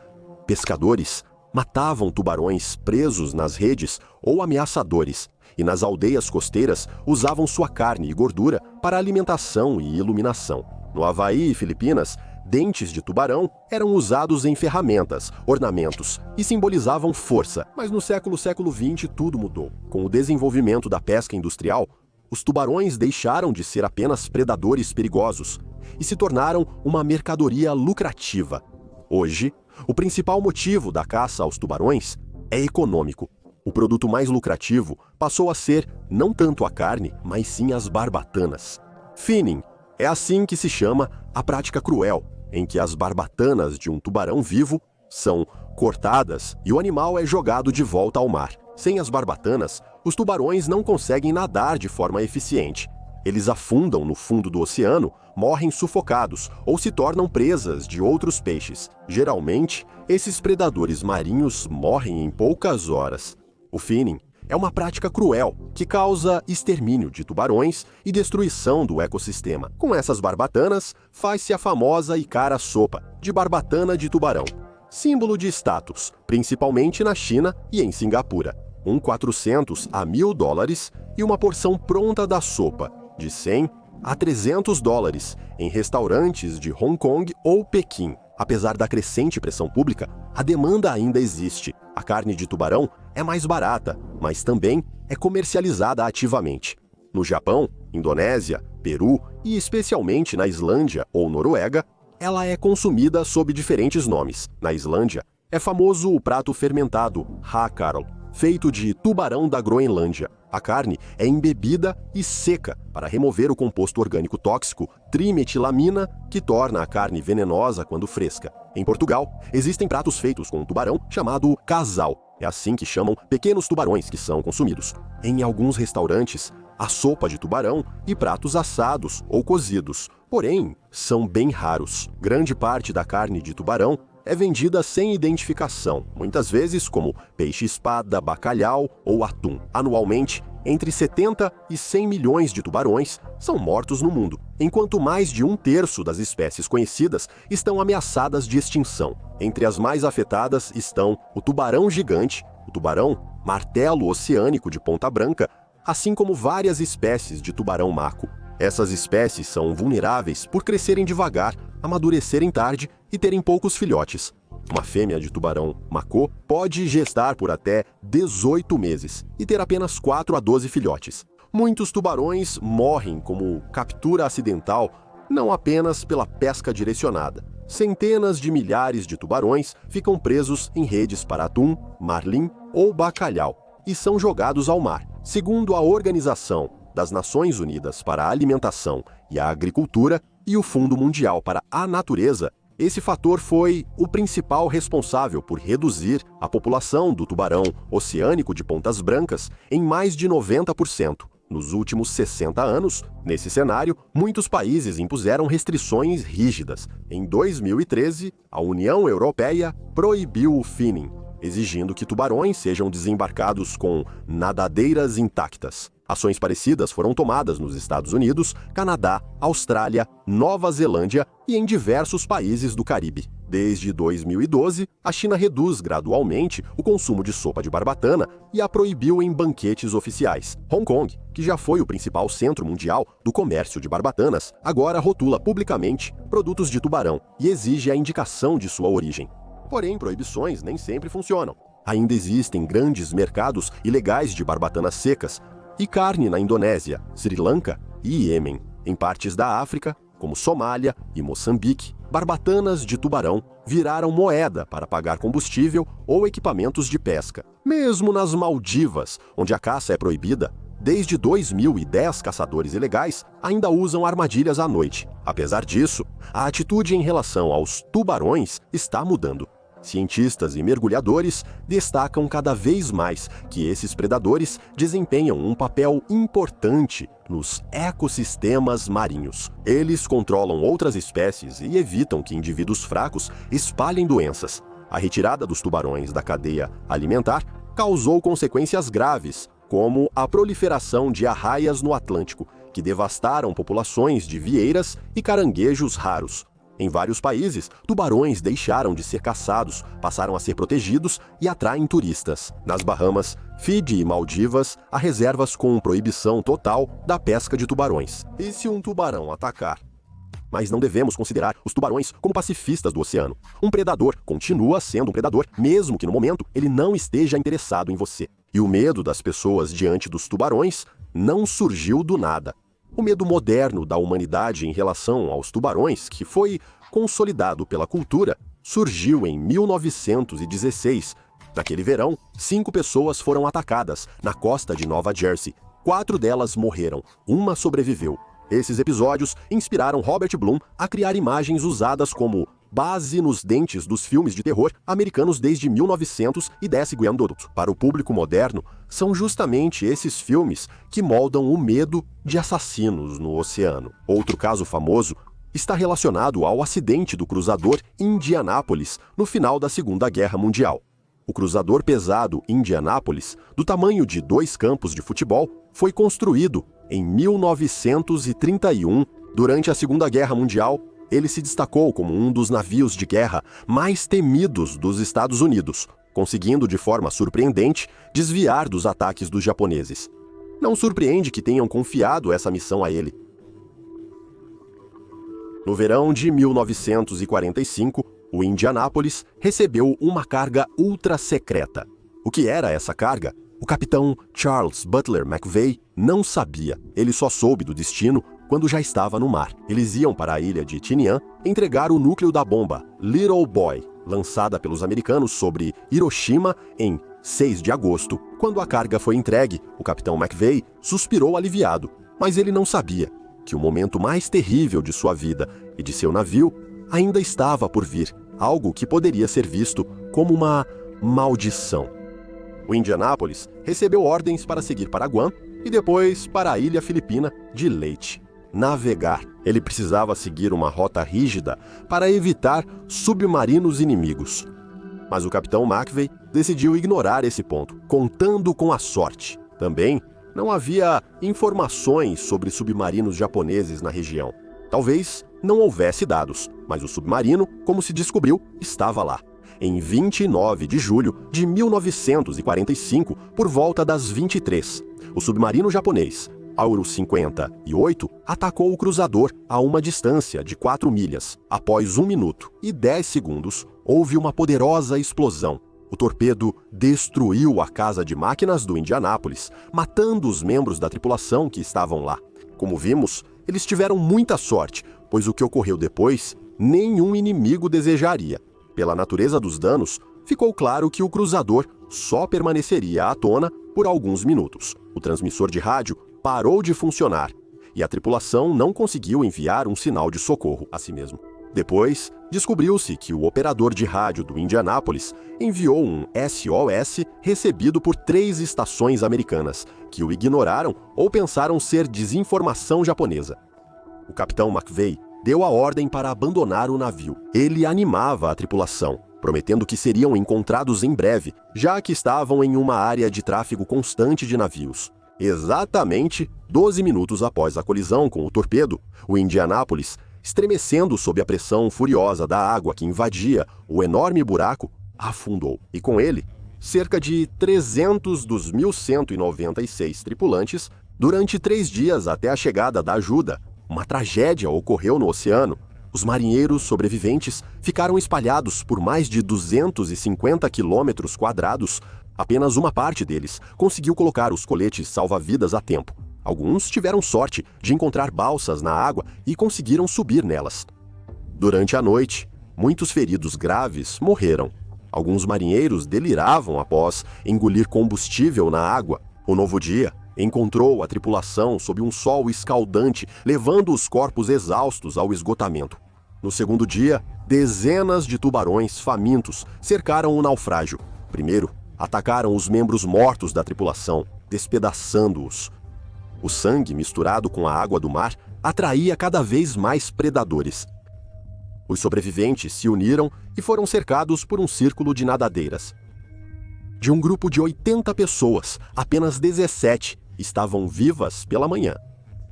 S1: Pescadores matavam tubarões presos nas redes ou ameaçadores, e nas aldeias costeiras usavam sua carne e gordura para alimentação e iluminação. No Havaí e Filipinas, dentes de tubarão eram usados em ferramentas, ornamentos e simbolizavam força. Mas no século XX tudo mudou. Com o desenvolvimento da pesca industrial, os tubarões deixaram de ser apenas predadores perigosos e se tornaram uma mercadoria lucrativa. Hoje, o principal motivo da caça aos tubarões é econômico. O produto mais lucrativo passou a ser não tanto a carne, mas sim as barbatanas. Finning é assim que se chama a prática cruel, em que as barbatanas de um tubarão vivo são cortadas e o animal é jogado de volta ao mar. Sem as barbatanas, os tubarões não conseguem nadar de forma eficiente. Eles afundam no fundo do oceano, morrem sufocados ou se tornam presas de outros peixes. Geralmente, esses predadores marinhos morrem em poucas horas. O finning é uma prática cruel que causa extermínio de tubarões e destruição do ecossistema. Com essas barbatanas, faz-se a famosa e cara sopa de barbatana de tubarão, símbolo de status, principalmente na China e em Singapura. 400 a $1.000 e uma porção pronta da sopa, de 100 a $300 em restaurantes de Hong Kong ou Pequim. Apesar da crescente pressão pública, a demanda ainda existe. A carne de tubarão é mais barata, mas também é comercializada ativamente. No Japão, Indonésia, Peru e especialmente na Islândia ou Noruega, ela é consumida sob diferentes nomes. Na Islândia, é famoso o prato fermentado hakkarl, feito de tubarão da Groenlândia. A carne é embebida e seca para remover o composto orgânico tóxico trimetilamina, que torna a carne venenosa quando fresca. Em Portugal, existem pratos feitos com tubarão chamado casal. É assim que chamam pequenos tubarões que são consumidos. Em alguns restaurantes, há sopa de tubarão e pratos assados ou cozidos, porém, são bem raros. Grande parte da carne de tubarão é vendida sem identificação, muitas vezes como peixe-espada, bacalhau ou atum. Anualmente, entre 70 e 100 milhões de tubarões são mortos no mundo, enquanto mais de 1/3 das espécies conhecidas estão ameaçadas de extinção. Entre as mais afetadas estão o tubarão gigante, o tubarão martelo oceânico de ponta branca, assim como várias espécies de tubarão-maco. Essas espécies são vulneráveis por crescerem devagar, amadurecerem tarde e terem poucos filhotes. Uma fêmea de tubarão macô pode gestar por até 18 meses e ter apenas 4 a 12 filhotes. Muitos tubarões morrem como captura acidental, não apenas pela pesca direcionada. Centenas de milhares de tubarões ficam presos em redes para atum, marlim ou bacalhau e são jogados ao mar. Segundo a Organização das Nações Unidas para a Alimentação e a Agricultura e o Fundo Mundial para a Natureza, Esse fator foi o principal responsável por reduzir a população do tubarão oceânico de pontas brancas em mais de 90%. Nos últimos 60 anos, nesse cenário, muitos países impuseram restrições rígidas. Em 2013, a União Europeia proibiu o finning, exigindo que tubarões sejam desembarcados com nadadeiras intactas. Ações parecidas foram tomadas nos Estados Unidos, Canadá, Austrália, Nova Zelândia e em diversos países do Caribe. Desde 2012, a China reduz gradualmente o consumo de sopa de barbatana e a proibiu em banquetes oficiais. Hong Kong, que já foi o principal centro mundial do comércio de barbatanas, agora rotula publicamente produtos de tubarão e exige a indicação de sua origem. Porém, proibições nem sempre funcionam. Ainda existem grandes mercados ilegais de barbatanas secas e carne na Indonésia, Sri Lanka e Iêmen. Em partes da África, como Somália e Moçambique, barbatanas de tubarão viraram moeda para pagar combustível ou equipamentos de pesca. Mesmo nas Maldivas, onde a caça é proibida, desde 2010 caçadores ilegais ainda usam armadilhas à noite. Apesar disso, a atitude em relação aos tubarões está mudando. Cientistas e mergulhadores destacam cada vez mais que esses predadores desempenham um papel importante nos ecossistemas marinhos. Eles controlam outras espécies e evitam que indivíduos fracos espalhem doenças. A retirada dos tubarões da cadeia alimentar causou consequências graves, como a proliferação de arraias no Atlântico, que devastaram populações de vieiras e caranguejos raros. Em vários países, tubarões deixaram de ser caçados, passaram a ser protegidos e atraem turistas. Nas Bahamas, Fiji e Maldivas, há reservas com proibição total da pesca de tubarões. E se um tubarão atacar? Mas não devemos considerar os tubarões como pacifistas do oceano. Um predador continua sendo um predador, mesmo que no momento ele não esteja interessado em você. E o medo das pessoas diante dos tubarões não surgiu do nada. O medo moderno da humanidade em relação aos tubarões, que foi consolidado pela cultura, surgiu em 1916. Naquele verão, 5 pessoas foram atacadas na costa de Nova Jersey. 4 delas morreram, uma sobreviveu. Esses episódios inspiraram Robert Bloom a criar imagens usadas como base nos dentes dos filmes de terror americanos desde 1910. Para o público moderno, são justamente esses filmes que moldam o medo de assassinos no oceano. Outro caso famoso está relacionado ao acidente do cruzador Indianapolis no final da Segunda Guerra Mundial. O cruzador pesado Indianapolis, do tamanho de 2 campos de futebol, foi construído em 1931. Durante a Segunda Guerra Mundial, ele se destacou como um dos navios de guerra mais temidos dos Estados Unidos, conseguindo de forma surpreendente desviar dos ataques dos japoneses. Não surpreende que tenham confiado essa missão a ele. No verão de 1945, o Indianapolis recebeu uma carga ultra secreta. O que era essa carga? O capitão Charles Butler McVeigh não sabia. Ele só soube do destino quando já estava no mar. Eles iam para a ilha de Tinian entregar o núcleo da bomba Little Boy, lançada pelos americanos sobre Hiroshima em 6 de agosto. Quando a carga foi entregue, o capitão McVeigh suspirou aliviado, mas ele não sabia que o momento mais terrível de sua vida e de seu navio ainda estava por vir, algo que poderia ser visto como uma maldição. O Indianapolis recebeu ordens para seguir para Guam e depois para a ilha filipina de Leyte. Navegar. Ele precisava seguir uma rota rígida para evitar submarinos inimigos. Mas o capitão McVeigh decidiu ignorar esse ponto, contando com a sorte. Também não havia informações sobre submarinos japoneses na região. Talvez não houvesse dados, mas o submarino, como se descobriu, estava lá. Em 29 de julho de 1945, por volta das 23, o submarino japonês Auro 58 atacou o cruzador a uma distância de 4 milhas. Após 1 minuto e 10 segundos, houve uma poderosa explosão. O torpedo destruiu a casa de máquinas do Indianapolis, matando os membros da tripulação que estavam lá. Como vimos, eles tiveram muita sorte, pois o que ocorreu depois, nenhum inimigo desejaria. Pela natureza dos danos, ficou claro que o cruzador só permaneceria à tona por alguns minutos. O transmissor de rádio parou de funcionar e a tripulação não conseguiu enviar um sinal de socorro a si mesmo. Depois, descobriu-se que o operador de rádio do Indianápolis enviou um SOS recebido por 3 estações americanas, que o ignoraram ou pensaram ser desinformação japonesa. O capitão McVeigh deu a ordem para abandonar o navio. Ele animava a tripulação, prometendo que seriam encontrados em breve, já que estavam em uma área de tráfego constante de navios. Exatamente 12 minutos após a colisão com o torpedo, o Indianápolis, estremecendo sob a pressão furiosa da água que invadia o enorme buraco, afundou. E com ele, cerca de 300 dos 1.196 tripulantes, durante 3 dias até a chegada da ajuda. Uma tragédia ocorreu no oceano. Os marinheiros sobreviventes ficaram espalhados por mais de 250 quilômetros quadrados. Apenas uma parte deles conseguiu colocar os coletes salva-vidas a tempo. Alguns tiveram sorte de encontrar balsas na água e conseguiram subir nelas. Durante a noite, muitos feridos graves morreram. Alguns marinheiros deliravam após engolir combustível na água. O novo dia encontrou a tripulação sob um sol escaldante, levando os corpos exaustos ao esgotamento. No segundo dia, dezenas de tubarões famintos cercaram o naufrágio. Primeiro, atacaram os membros mortos da tripulação, despedaçando-os. O sangue misturado com a água do mar atraía cada vez mais predadores. Os sobreviventes se uniram e foram cercados por um círculo de nadadeiras. De um grupo de 80 pessoas, apenas 17 estavam vivas pela manhã.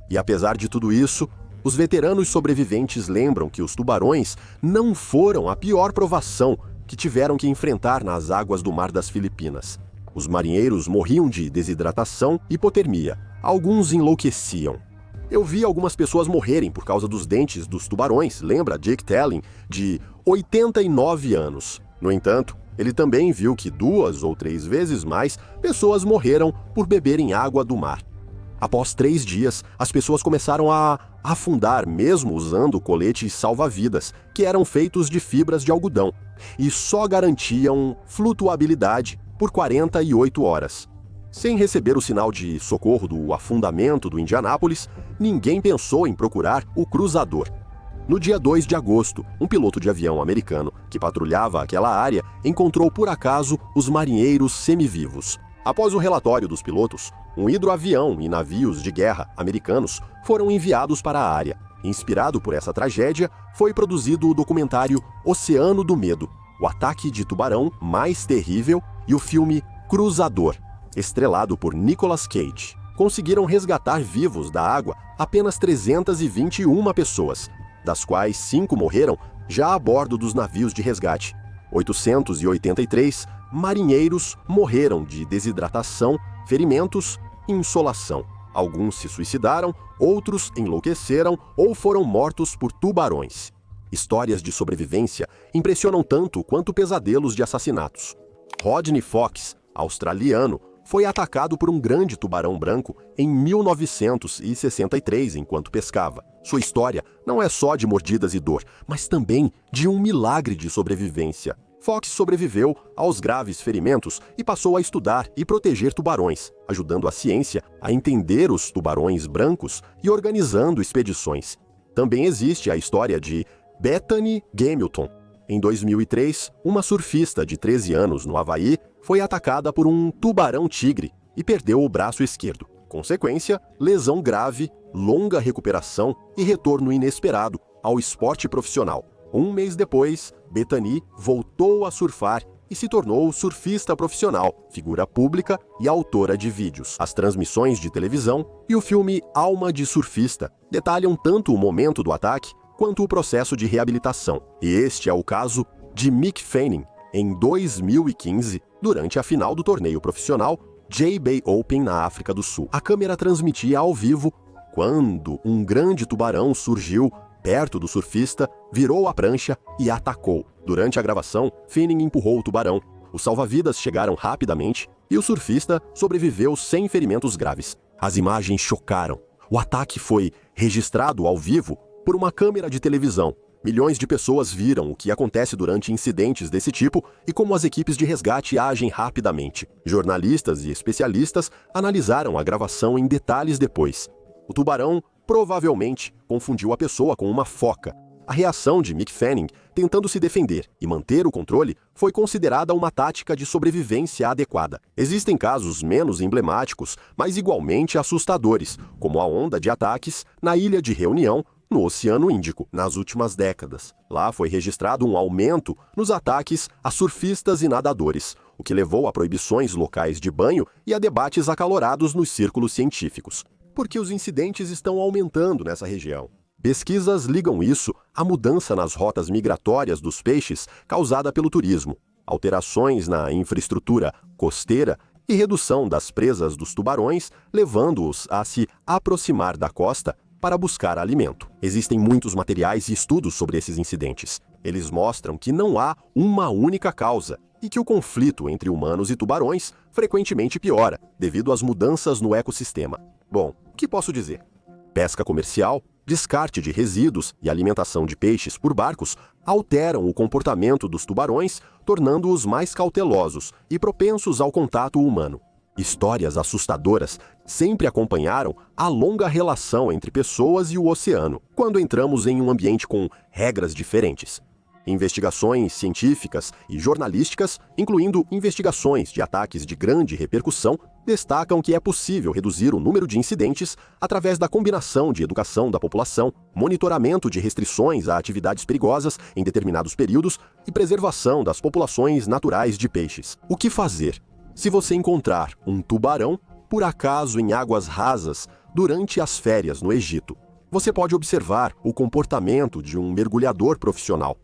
S1: E apesar de tudo isso, os veteranos sobreviventes lembram que os tubarões não foram a pior provação que tiveram que enfrentar nas águas do Mar das Filipinas. Os marinheiros morriam de desidratação e hipotermia. Alguns enlouqueciam. Eu vi algumas pessoas morrerem por causa dos dentes dos tubarões, lembra Dick Telling, de 89 anos. No entanto, ele também viu que 2 ou 3 vezes mais pessoas morreram por beberem água do mar. Após 3 dias, as pessoas começaram a afundar mesmo usando coletes salva-vidas, que eram feitos de fibras de algodão, e só garantiam flutuabilidade por 48 horas. Sem receber o sinal de socorro do afundamento do Indianápolis, ninguém pensou em procurar o cruzador. No dia 2 de agosto, um piloto de avião americano que patrulhava aquela área encontrou por acaso os marinheiros semivivos. Após o relatório dos pilotos, um hidroavião e navios de guerra americanos foram enviados para a área. Inspirado por essa tragédia, foi produzido o documentário Oceano do Medo, o ataque de tubarão mais terrível, e o filme Cruzador, estrelado por Nicolas Cage. Conseguiram resgatar vivos da água apenas 321 pessoas, das quais 5 morreram já a bordo dos navios de resgate. 883 marinheiros morreram de desidratação, ferimentos e insolação. Alguns se suicidaram, outros enlouqueceram ou foram mortos por tubarões. Histórias de sobrevivência impressionam tanto quanto pesadelos de assassinatos. Rodney Fox, australiano, foi atacado por um grande tubarão branco em 1963 enquanto pescava. Sua história não é só de mordidas e dor, mas também de um milagre de sobrevivência. Fox sobreviveu aos graves ferimentos e passou a estudar e proteger tubarões, ajudando a ciência a entender os tubarões brancos e organizando expedições. Também existe a história de Bethany Hamilton. Em 2003, uma surfista de 13 anos no Havaí foi atacada por um tubarão-tigre e perdeu o braço esquerdo. Consequência, lesão grave, longa recuperação e retorno inesperado ao esporte profissional. Um mês depois, Bethany voltou a surfar e se tornou surfista profissional, figura pública e autora de vídeos. As transmissões de televisão e o filme Alma de Surfista detalham tanto o momento do ataque quanto o processo de reabilitação. E este é o caso de Mick Fanning, em 2015, durante a final do torneio profissional J-Bay Open na África do Sul. A câmera transmitia ao vivo quando um grande tubarão surgiu perto do surfista, virou a prancha e atacou. Durante a gravação, Fanning empurrou o tubarão. Os salva-vidas chegaram rapidamente e o surfista sobreviveu sem ferimentos graves. As imagens chocaram. O ataque foi registrado ao vivo por uma câmera de televisão. Milhões de pessoas viram o que acontece durante incidentes desse tipo e como as equipes de resgate agem rapidamente. Jornalistas e especialistas analisaram a gravação em detalhes depois. O tubarão provavelmente confundiu a pessoa com uma foca. A reação de Mick Fanning, tentando se defender e manter o controle, foi considerada uma tática de sobrevivência adequada. Existem casos menos emblemáticos, mas igualmente assustadores, como a onda de ataques na ilha de Reunião, no Oceano Índico, nas últimas décadas. Lá foi registrado um aumento nos ataques a surfistas e nadadores, o que levou a proibições locais de banho e a debates acalorados nos círculos científicos. Por que os incidentes estão aumentando nessa região? Pesquisas ligam isso à mudança nas rotas migratórias dos peixes causada pelo turismo, alterações na infraestrutura costeira e redução das presas dos tubarões, levando-os a se aproximar da costa para buscar alimento. Existem muitos materiais e estudos sobre esses incidentes. Eles mostram que não há uma única causa e que o conflito entre humanos e tubarões frequentemente piora devido às mudanças no ecossistema. Bom, o que posso dizer? Pesca comercial, descarte de resíduos e alimentação de peixes por barcos alteram o comportamento dos tubarões, tornando-os mais cautelosos e propensos ao contato humano. Histórias assustadoras sempre acompanharam a longa relação entre pessoas e o oceano, quando entramos em um ambiente com regras diferentes. Investigações científicas e jornalísticas, incluindo investigações de ataques de grande repercussão, destacam que é possível reduzir o número de incidentes através da combinação de educação da população, monitoramento de restrições a atividades perigosas em determinados períodos e preservação das populações naturais de peixes. O que fazer se você encontrar um tubarão, por acaso em águas rasas, durante as férias no Egito? Você pode observar o comportamento de um mergulhador profissional.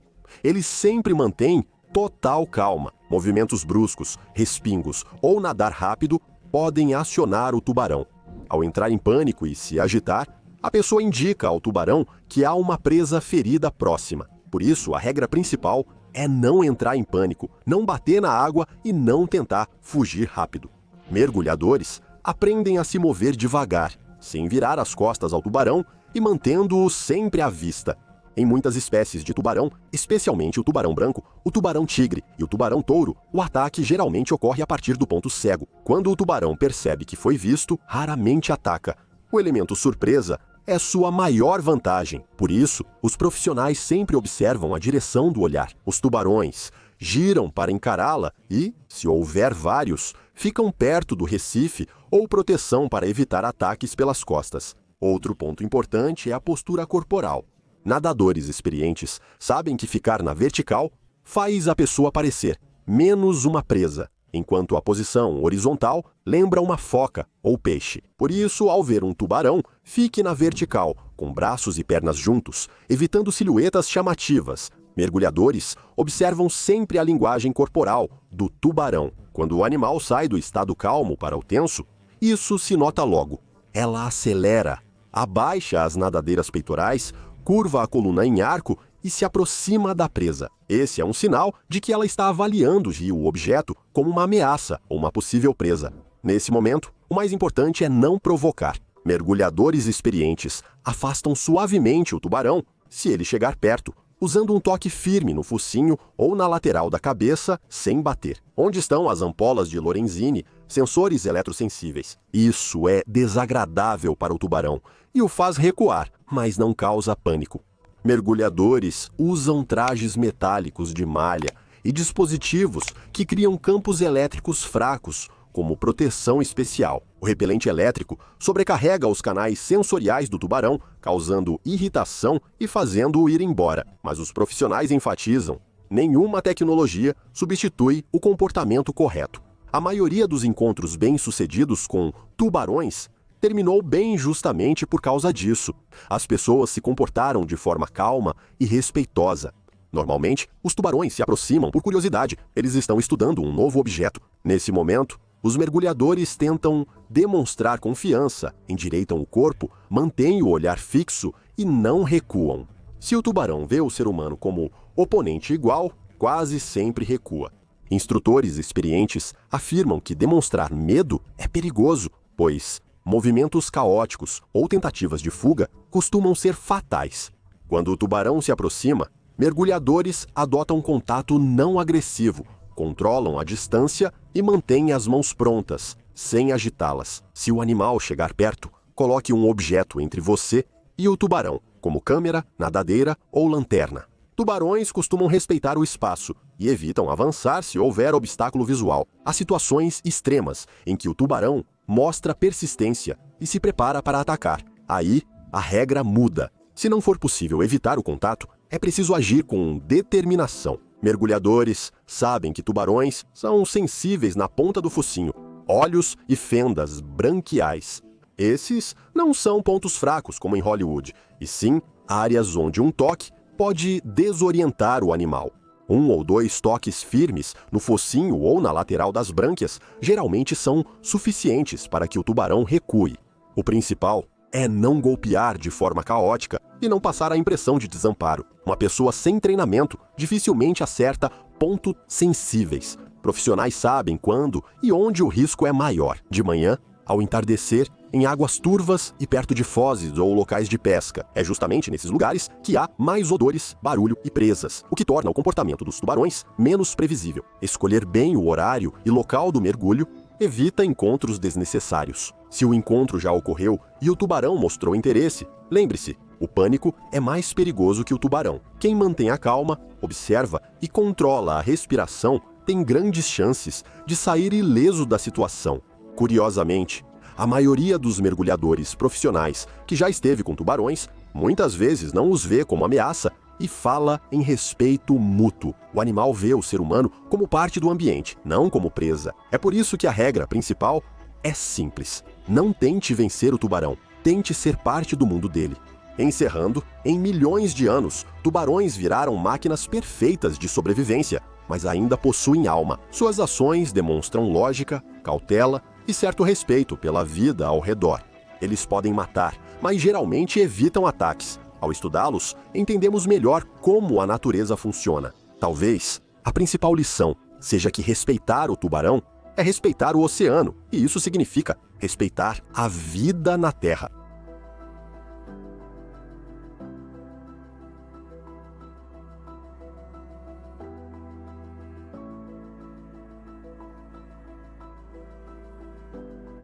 S1: Ele sempre mantém total calma. Movimentos bruscos, respingos ou nadar rápido podem acionar o tubarão. Ao entrar em pânico e se agitar, a pessoa indica ao tubarão que há uma presa ferida próxima. Por isso, a regra principal é não entrar em pânico, não bater na água e não tentar fugir rápido. Mergulhadores aprendem a se mover devagar, sem virar as costas ao tubarão e mantendo-o sempre à vista. Em muitas espécies de tubarão, especialmente o tubarão branco, o tubarão-tigre e o tubarão-touro, o ataque geralmente ocorre a partir do ponto cego. Quando o tubarão percebe que foi visto, raramente ataca. O elemento surpresa é sua maior vantagem. Por isso, os profissionais sempre observam a direção do olhar. Os tubarões giram para encará-la e, se houver vários, ficam perto do recife ou proteção para evitar ataques pelas costas. Outro ponto importante é a postura corporal. Nadadores experientes sabem que ficar na vertical faz a pessoa parecer menos uma presa, enquanto a posição horizontal lembra uma foca ou peixe. Por isso, ao ver um tubarão, fique na vertical, com braços e pernas juntos, evitando silhuetas chamativas. Mergulhadores observam sempre a linguagem corporal do tubarão. Quando o animal sai do estado calmo para o tenso, isso se nota logo. Ela acelera, abaixa as nadadeiras peitorais, curva a coluna em arco e se aproxima da presa. Esse é um sinal de que ela está avaliando o objeto como uma ameaça ou uma possível presa. Nesse momento, o mais importante é não provocar. Mergulhadores experientes afastam suavemente o tubarão se ele chegar perto, usando um toque firme no focinho ou na lateral da cabeça sem bater. Onde estão as ampolas de Lorenzini, sensores eletrossensíveis? Isso é desagradável para o tubarão e o faz recuar, mas não causa pânico. Mergulhadores usam trajes metálicos de malha e dispositivos que criam campos elétricos fracos como proteção especial. O repelente elétrico sobrecarrega os canais sensoriais do tubarão, causando irritação e fazendo-o ir embora. Mas os profissionais enfatizam: nenhuma tecnologia substitui o comportamento correto. A maioria dos encontros bem-sucedidos com tubarões terminou bem justamente por causa disso. As pessoas se comportaram de forma calma e respeitosa. Normalmente, os tubarões se aproximam por curiosidade. Eles estão estudando um novo objeto. Nesse momento, os mergulhadores tentam demonstrar confiança, endireitam o corpo, mantêm o olhar fixo e não recuam. Se o tubarão vê o ser humano como oponente igual, quase sempre recua. Instrutores experientes afirmam que demonstrar medo é perigoso, pois movimentos caóticos ou tentativas de fuga costumam ser fatais. Quando o tubarão se aproxima, mergulhadores adotam contato não agressivo, controlam a distância e mantêm as mãos prontas, sem agitá-las. Se o animal chegar perto, coloque um objeto entre você e o tubarão. como câmera, nadadeira ou lanterna. Tubarões costumam respeitar o espaço e evitam avançar se houver obstáculo visual. Há situações extremas em que o tubarão mostra persistência e se prepara para atacar. Aí, a regra muda. Se não for possível evitar o contato, é preciso agir com determinação. Mergulhadores sabem que tubarões são sensíveis na ponta do focinho, olhos e fendas branquiais. Esses não são pontos fracos como em Hollywood, e sim áreas onde um toque pode desorientar o animal. 1 ou 2 toques firmes no focinho ou na lateral das brânquias geralmente são suficientes para que o tubarão recue. O principal é não golpear de forma caótica e não passar a impressão de desamparo. Uma pessoa sem treinamento dificilmente acerta pontos sensíveis. Profissionais sabem quando e onde o risco é maior. De manhã, ao entardecer, em águas turvas e perto de fozes ou locais de pesca. É justamente nesses lugares que há mais odores, barulho e presas, o que torna o comportamento dos tubarões menos previsível. Escolher bem o horário e local do mergulho evita encontros desnecessários. Se o encontro já ocorreu e o tubarão mostrou interesse, lembre-se, o pânico é mais perigoso que o tubarão. Quem mantém a calma, observa e controla a respiração tem grandes chances de sair ileso da situação. Curiosamente, a maioria dos mergulhadores profissionais que já esteve com tubarões, muitas vezes não os vê como ameaça e fala em respeito mútuo. O animal vê o ser humano como parte do ambiente, não como presa. É por isso que a regra principal é simples. Não tente vencer o tubarão, tente ser parte do mundo dele. Encerrando, em milhões de anos, tubarões viraram máquinas perfeitas de sobrevivência, mas ainda possuem alma. Suas ações demonstram lógica, cautela e certo respeito pela vida ao redor. Eles podem matar, mas geralmente evitam ataques. Ao estudá-los, entendemos melhor como a natureza funciona. Talvez a principal lição seja que respeitar o tubarão é respeitar o oceano, e isso significa respeitar a vida na Terra.